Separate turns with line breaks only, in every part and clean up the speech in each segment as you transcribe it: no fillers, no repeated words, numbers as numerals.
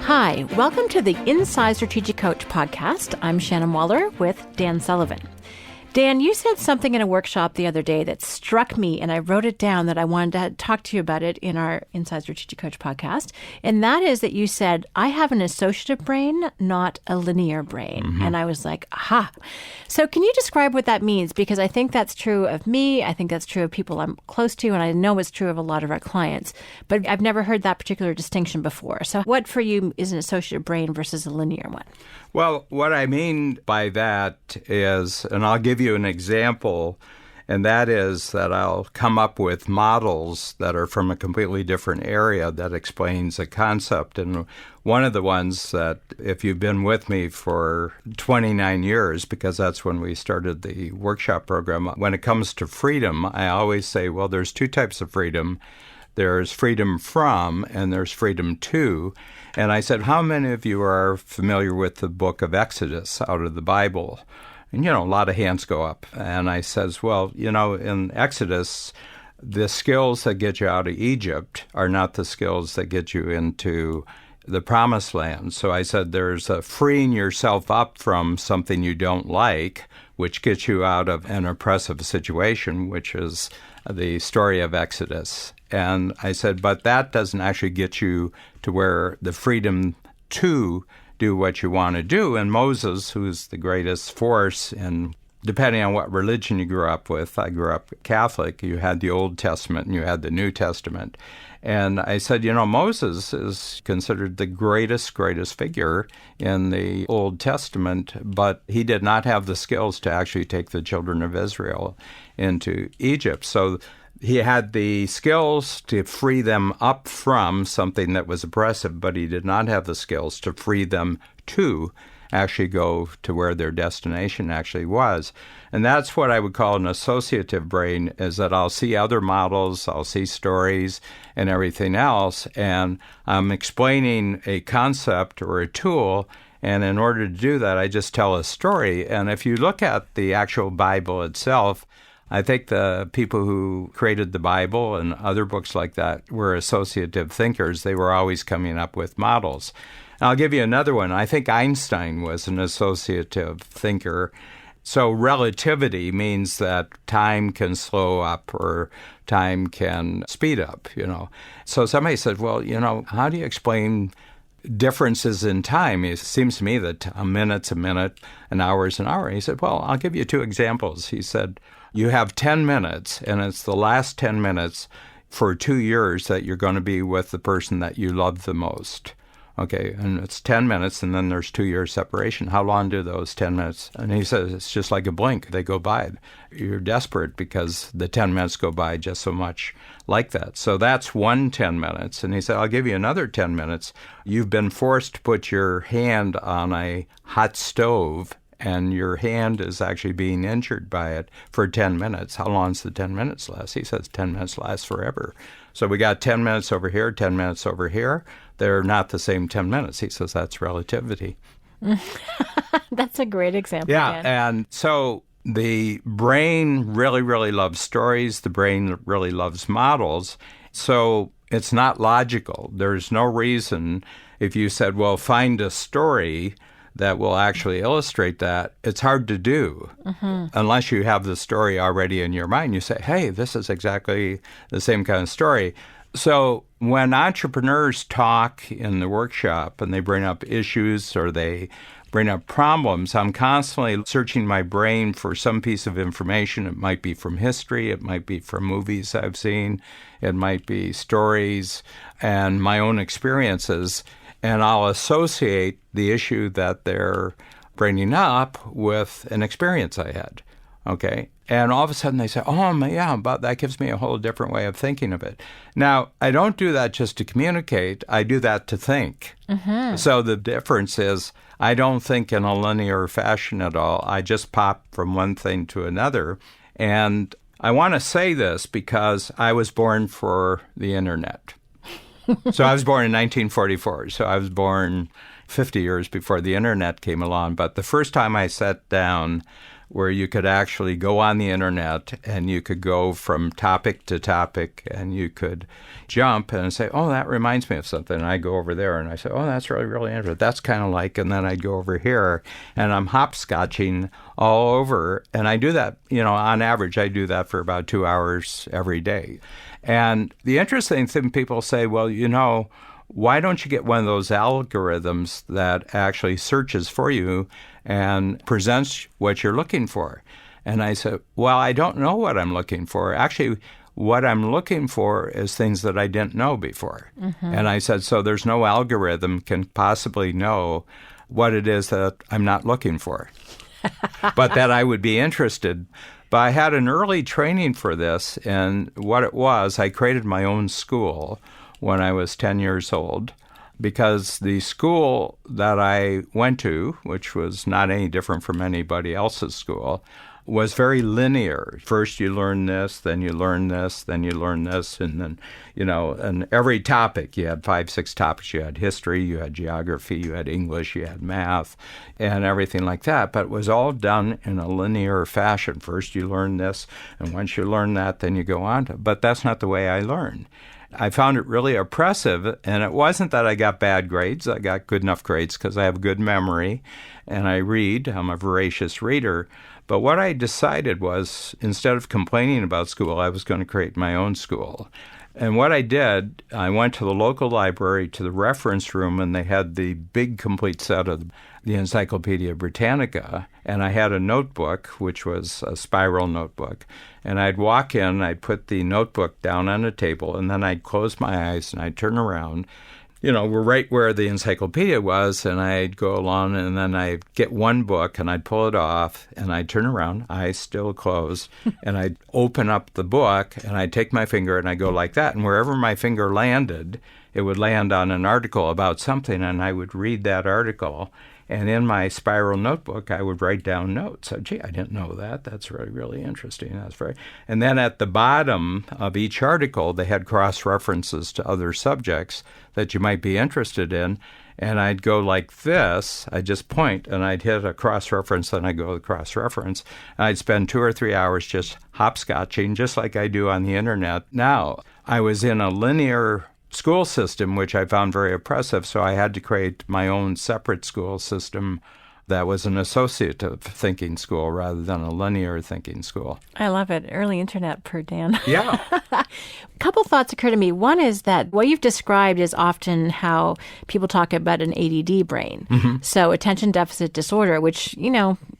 Hi, welcome to the Inside Strategic Coach podcast. I'm Shannon Waller with Dan Sullivan. Dan, you said something in a workshop the other day that struck me, and I wrote it down that I wanted to talk to you about it in our Inside Strategic Coach podcast. And that is that you said, I have an associative brain, not a linear brain. Mm-hmm. And I was like, aha. So can you describe what that means? Because I think that's true of me. I think that's true of people I'm close to, and I know it's true of a lot of our clients. But I've never heard that particular distinction before. So what for you is an associative brain versus a linear one?
Well, what I mean by that is, and I'll give you an example, and that is that I'll come up with models that are from a completely different area that explains a concept. And one of the ones that, if you've been with me for 29 years, because that's when we started the workshop program, when it comes to freedom, I always say, well, there's two types of freedom. There's freedom from, and there's freedom to. And I said, how many of you are familiar with the book of Exodus out of the Bible? And, a lot of hands go up. And I says, well, in Exodus, the skills that get you out of Egypt are not the skills that get you into the promised land. So I said, there's a freeing yourself up from something you don't like, which gets you out of an oppressive situation, which is the story of Exodus. And I said, but that doesn't actually get you to where the freedom to do what you want to do. And Moses, who's the greatest force, and depending on what religion you grew up with, I grew up Catholic, you had the Old Testament and you had the New Testament. And I said, Moses is considered the greatest figure in the Old Testament, but he did not have the skills to actually take the children of Israel into Egypt. So he had the skills to free them up from something that was oppressive, but he did not have the skills to free them to actually go to where their destination actually was. And that's what I would call an associative brain, is that I'll see other models, I'll see stories and everything else, and I'm explaining a concept or a tool, and in order to do that, I just tell a story. And if you look at the actual Bible itself, I think the people who created the Bible and other books like that were associative thinkers. They were always coming up with models. And I'll give you another one. I think Einstein was an associative thinker. So relativity means that time can slow up or time can speed up, So somebody said, well, how do you explain differences in time? It seems to me that a minute's a minute, an hour's an hour. And he said, well, I'll give you two examples. He said, you have 10 minutes, and it's the last 10 minutes for 2 years that you're going to be with the person that you love the most. Okay, and it's 10 minutes, and then there's 2 years separation. How long do those 10 minutes? And he says, it's just like a blink. They go by. You're desperate because the 10 minutes go by just so much like that. So that's one 10 minutes. And he said, I'll give you another 10 minutes. You've been forced to put your hand on a hot stove, and your hand is actually being injured by it for 10 minutes. How long does the 10 minutes last? He says 10 minutes lasts forever. So we got 10 minutes over here, 10 minutes over here. They're not the same 10 minutes. He says that's relativity.
That's a great example.
Yeah, Dan. And so the brain really loves stories. The brain really loves models. So it's not logical. There's no reason if you said, well, find a story that will actually illustrate that. It's hard to do unless you have the story already in your mind. You say, hey, this is exactly the same kind of story. So when entrepreneurs talk in the workshop and they bring up issues or they bring up problems, I'm constantly searching my brain for some piece of information. It might be from history. It might be from movies I've seen. It might be stories and my own experiences. And I'll associate the issue that they're bringing up with an experience I had, okay? And all of a sudden they say, oh, yeah, but that gives me a whole different way of thinking of it. Now, I don't do that just to communicate. I do that to think. Mm-hmm. So the difference is I don't think in a linear fashion at all. I just pop from one thing to another. And I want to say this because I was born for the internet. So I was born in 1944. So I was born 50 years before the internet came along. But the first time I sat down where you could actually go on the internet and you could go from topic to topic and you could jump and say, oh, that reminds me of something. And I go over there and I say, oh, that's really, really interesting. That's kind of like, and then I'd go over here and I'm hopscotching all over. And I do that, on average, I do that for about 2 hours every day. And the interesting thing, people say, well, why don't you get one of those algorithms that actually searches for you and presents what you're looking for? And I said, well, I don't know what I'm looking for. Actually, what I'm looking for is things that I didn't know before. Mm-hmm. And I said, so there's no algorithm can possibly know what it is that I'm not looking for, but that I would be interested. But I had an early training for this, and what it was, I created my own school when I was 10 years old, because the school that I went to, which was not any different from anybody else's school, was very linear. First you learn this, then you learn this, then you learn this, and then, and every topic, you had 5, 6 topics. You had history, you had geography, you had English, you had math, and everything like that. But it was all done in a linear fashion. First you learn this, and once you learn that, then you go on to, but that's not the way I learned. I found it really oppressive, and it wasn't that I got bad grades. I got good enough grades because I have good memory, and I read. I'm a voracious reader. But what I decided was, instead of complaining about school, I was going to create my own school. And what I did, I went to the local library, to the reference room, and they had the big complete set of the Encyclopedia Britannica. And I had a notebook, which was a spiral notebook. And I'd walk in, I'd put the notebook down on a table, and then I'd close my eyes and I'd turn around. We're right where the encyclopedia was, and I'd go along, and then I'd get one book, and I'd pull it off, and I'd turn around, eyes still closed, and I'd open up the book, and I'd take my finger, and I'd go like that. And wherever my finger landed, it would land on an article about something, and I would read that article. And in my spiral notebook, I would write down notes. So, gee, I didn't know that. That's really, really interesting. And then at the bottom of each article, they had cross-references to other subjects that you might be interested in. And I'd go like this. I'd just point, and I'd hit a cross-reference, then I'd go to the cross-reference. And I'd spend 2 or 3 hours just hopscotching, just like I do on the internet now. I was in a linear school system, which I found very oppressive, so I had to create my own separate school system that was an associative thinking school rather than a linear thinking school.
I love it. Early internet per Dan.
Yeah.
A couple thoughts occur to me. One is that what you've described is often how people talk about an ADD brain. Mm-hmm. So attention deficit disorder, which,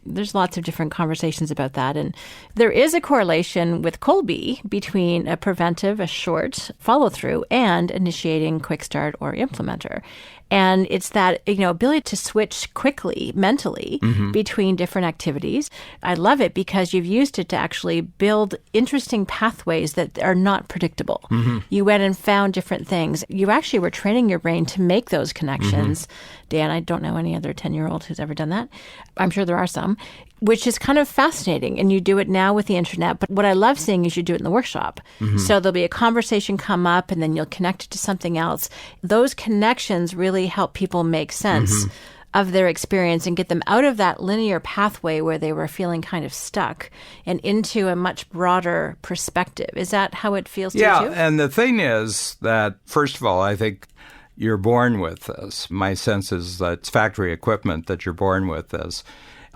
there's lots of different conversations about that. And there is a correlation with Kolbe between a preventive, a short follow-through, and initiating quick start or implementer. And it's that, ability to switch quickly, mentally, mm-hmm. between different activities. I love it because you've used it to actually build interesting pathways that are not predictable. Mm-hmm. You went and found different things. You actually were training your brain to make those connections. Mm-hmm. Dan, I don't know any other 10-year-old who's ever done that. I'm sure there are some, which is kind of fascinating. And you do it now with the internet. But what I love seeing is you do it in the workshop. Mm-hmm. So there'll be a conversation come up, and then you'll connect it to something else. Those connections really help people make sense mm-hmm. of their experience and get them out of that linear pathway where they were feeling kind of stuck and into a much broader perspective. Is that how it feels to you too?
Yeah, and the thing is that, first of all, I think you're born with this. My sense is that it's factory equipment that you're born with this.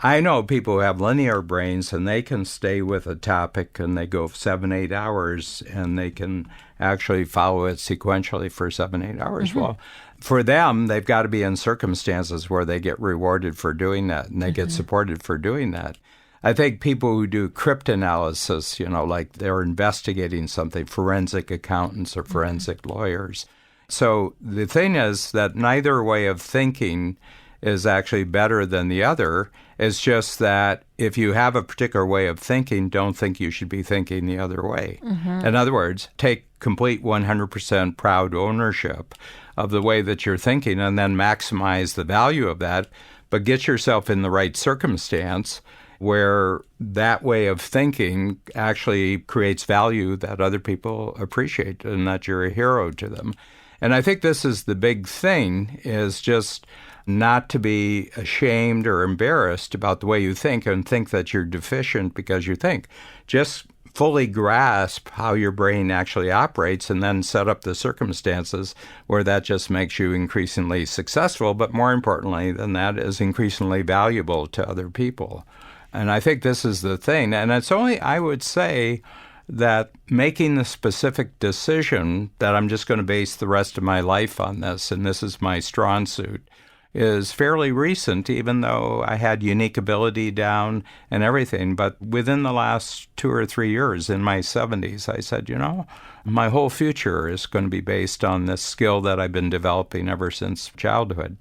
I know people who have linear brains, and they can stay with a topic, and they go 7, 8 hours, and they can actually follow it sequentially for 7, 8 hours. Mm-hmm. Well, for them, they've got to be in circumstances where they get rewarded for doing that, and they mm-hmm. get supported for doing that. I think people who do cryptanalysis, like they're investigating something, forensic accountants or forensic mm-hmm. lawyers. So the thing is that neither way of thinking is actually better than the other. It's just that if you have a particular way of thinking, don't think you should be thinking the other way. Mm-hmm. In other words, take complete 100% proud ownership of the way that you're thinking and then maximize the value of that, but get yourself in the right circumstance where that way of thinking actually creates value that other people appreciate and that you're a hero to them. And I think this is the big thing, is just not to be ashamed or embarrassed about the way you think and think that you're deficient because you think. Just fully grasp how your brain actually operates and then set up the circumstances where that just makes you increasingly successful, but more importantly than that, is increasingly valuable to other people. And I think this is the thing. And it's only, I would say, that making the specific decision that I'm just going to base the rest of my life on this, and this is my strong suit, is fairly recent, even though I had unique ability down and everything. But within the last 2 or 3 years, in my 70s, I said, my whole future is going to be based on this skill that I've been developing ever since childhood.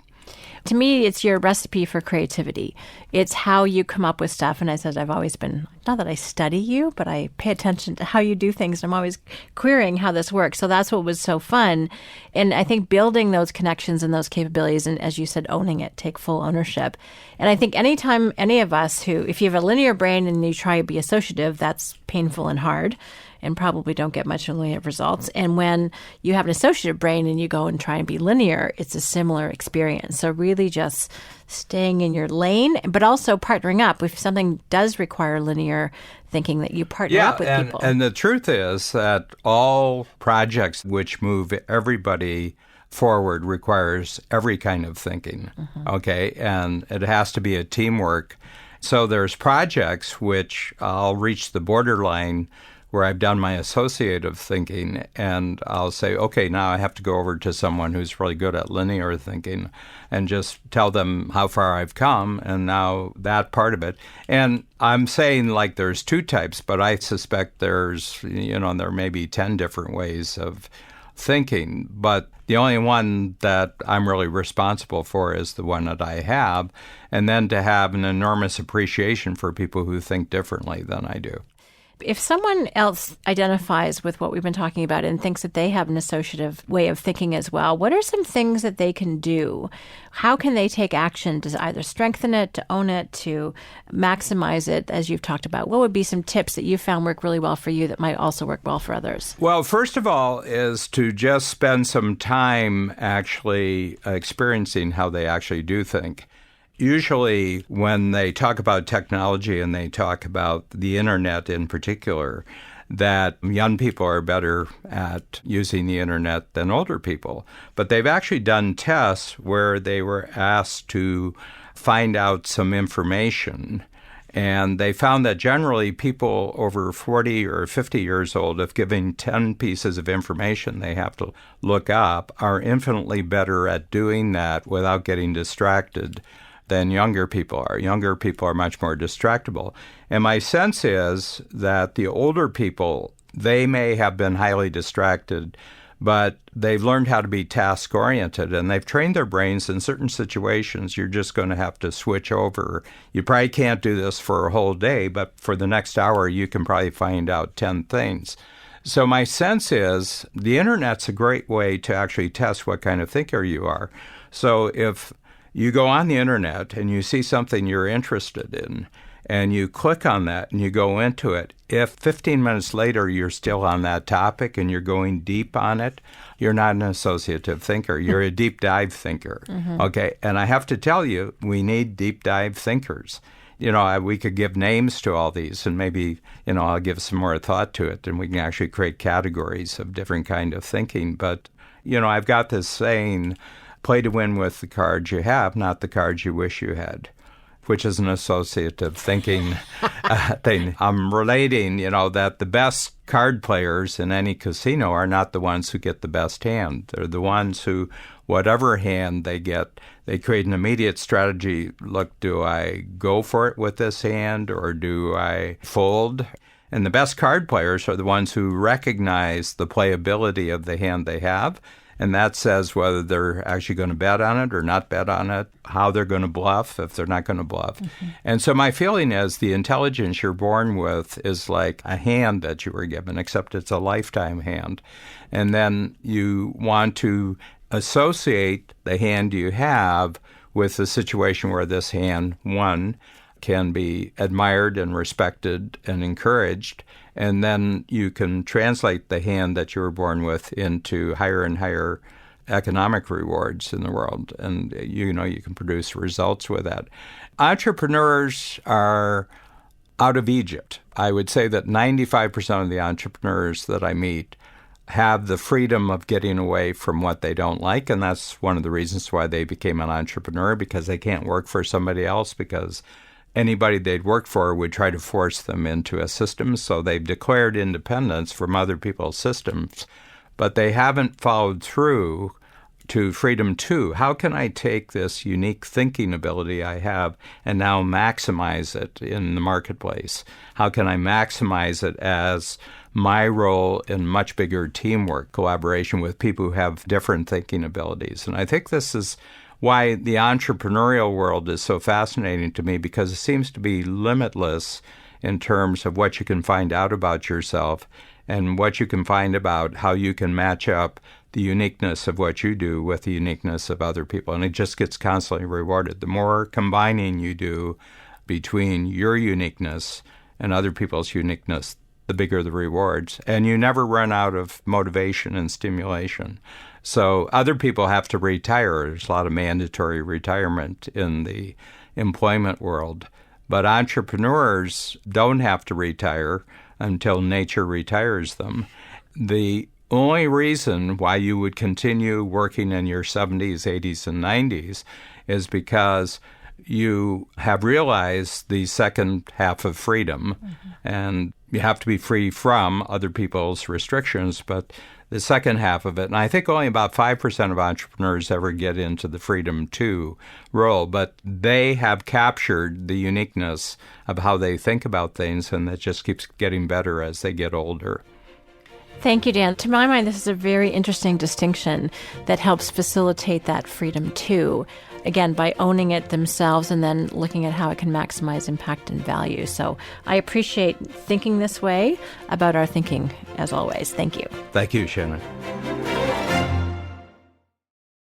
To me, it's your recipe for creativity. It's how you come up with stuff. And I said, I've always been, not that I study you, but I pay attention to how you do things. And I'm always querying how this works. So that's what was so fun. And I think building those connections and those capabilities, and as you said, owning it, take full ownership. And I think anytime any of us who, if you have a linear brain and you try to be associative, that's painful and hard, and probably don't get much in linear results. And when you have an associative brain and you go and try and be linear, it's a similar experience. So really just staying in your lane, but also partnering up. If something does require linear thinking, that you partner up with people.
And the truth is that all projects which move everybody forward requires every kind of thinking, okay? And it has to be a teamwork. So there's projects which I'll reach the borderline where I've done my associative thinking, and I'll say, okay, now I have to go over to someone who's really good at linear thinking and just tell them how far I've come, and now that part of it. And I'm saying like there's 2 types, but I suspect there's, there may be 10 different ways of thinking, but the only one that I'm really responsible for is the one that I have, and then to have an enormous appreciation for people who think differently than I do.
If someone else identifies with what we've been talking about and thinks that they have an associative way of thinking as well, what are some things that they can do? How can they take action to either strengthen it, to own it, to maximize it, as you've talked about? What would be some tips that you found work really well for you that might also work well for others?
Well, first of all is to just spend some time actually experiencing how they actually do think. Usually when they talk about technology and they talk about the internet in particular, that young people are better at using the internet than older people. But they've actually done tests where they were asked to find out some information. And they found that generally people over 40 or 50 years old, if given 10 pieces of information they have to look up, are infinitely better at doing that without getting distracted than younger people are. Younger people are much more distractible. And my sense is that the older people, they may have been highly distracted, but they've learned how to be task-oriented, and they've trained their brains in certain situations. You're just going to have to switch over. You probably can't do this for a whole day, but for the next hour, you can probably find out 10 things. So my sense is the internet's a great way to actually test what kind of thinker you are. So if you go on the internet and you see something you're interested in, and you click on that and you go into it, if 15 minutes later you're still on that topic and you're going deep on it, you're not an associative thinker. You're a deep dive thinker. Okay? And I have to tell you, we need deep dive thinkers. We could give names to all these, and maybe, I'll give some more thought to it, and we can actually create categories of different kind of thinking. But, I've got this saying, play to win with the cards you have, not the cards you wish you had, which is an associative thinking thing. I'm relating, that the best card players in any casino are not the ones who get the best hand. They're the ones who, whatever hand they get, they create an immediate strategy. Look, do I go for it with this hand or do I fold? And the best card players are the ones who recognize the playability of the hand they have. And that says whether they're actually going to bet on it or not bet on it, how they're going to bluff if they're not going to bluff. And so my feeling is the intelligence you're born with is like a hand that you were given, except it's a lifetime hand. And then you want to associate the hand you have with the situation where this hand, one, can be admired and respected and encouraged. And then you can translate the hand that you were born with into higher and higher economic rewards in the world, and you can produce results with that. Entrepreneurs are out of Egypt. I would say that 95% of the entrepreneurs that I meet have the freedom of getting away from what they don't like, and that's one of the reasons why they became an entrepreneur, because they can't work for somebody else, because anybody they'd work for would try to force them into a system. So they've declared independence from other people's systems, but they haven't followed through to freedom two. How can I take this unique thinking ability I have and now maximize it in the marketplace? How can I maximize it as my role in much bigger teamwork, collaboration with people who have different thinking abilities? And I think this is why the entrepreneurial world is so fascinating to me, because it seems to be limitless in terms of what you can find out about yourself and what you can find about how you can match up the uniqueness of what you do with the uniqueness of other people. And it just gets constantly rewarded. The more combining you do between your uniqueness and other people's uniqueness, the bigger the rewards. And you never run out of motivation and stimulation. So other people have to retire. There's a lot of mandatory retirement in the employment world. But entrepreneurs don't have to retire until nature retires them. The only reason why you would continue working in your 70s, 80s, and 90s is because you have realized the second half of freedom, and you have to be free from other people's restrictions, but the second half of it, and I think only about 5% of entrepreneurs ever get into the freedom two role, but they have captured the uniqueness of how they think about things, and that just keeps getting better as they get older.
Thank you, Dan. To my mind, this is a very interesting distinction that helps facilitate that freedom too, again, by owning it themselves and then looking at how it can maximize impact and value. So I appreciate thinking this way about our thinking, as always. Thank you.
Thank you, Shannon.